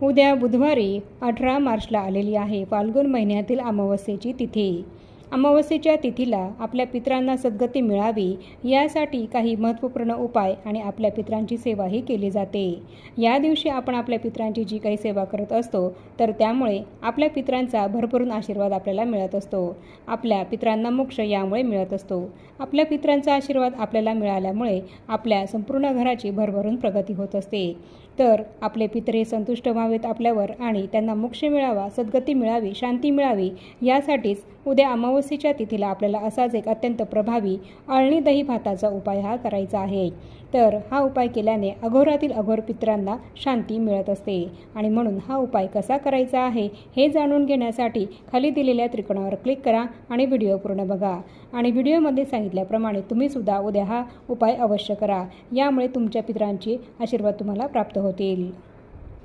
उद्या बुधवारी 18 मार्चला आलेली आहे फाल्गुन महिन्यातील अमावस्येची तिथी. अमावस्येच्या तिथीला आपल्या पितरांना सद्गती मिळावी यासाठी काही महत्त्वपूर्ण उपाय आणि आपल्या पितरांची सेवाही केली जाते. या दिवशी आपण आपल्या पितरांची जी काही सेवा करत असतो तर त्यामुळे आपल्या पितरांचा भरभरून आशीर्वाद आपल्याला मिळत असतो. आपल्या पितरांना मोक्ष यामुळे मिळत असतो. आपल्या पितरांचा आशीर्वाद आपल्याला मिळाल्यामुळे आपल्या संपूर्ण घराची भरभरून प्रगती होत असते. तर आपले पितर हे संतुष्ट व्हावेत आपल्यावर आणि त्यांना मोक्ष मिळावा, सद्गती मिळावी, शांती मिळावी यासाठीच उद्या अमावस्येच्या तिथीला आपल्याला असाच एक अत्यंत प्रभावी अळणी दही भाताचा उपाय हा करायचा आहे. तर हा उपाय केल्याने अघोरातील अघोर पितरांना शांती मिळत असते आणि म्हणून हा उपाय कसा करायचा आहे हे जाणून घेण्यासाठी खाली दिलेल्या त्रिकोणावर क्लिक करा आणि व्हिडिओ पूर्ण बघा. आणि व्हिडिओमध्ये सांगितल्याप्रमाणे तुम्हीसुद्धा उद्या हा उपाय अवश्य करा. यामुळे तुमच्या पितरांचे आशीर्वाद तुम्हाला प्राप्त होतील.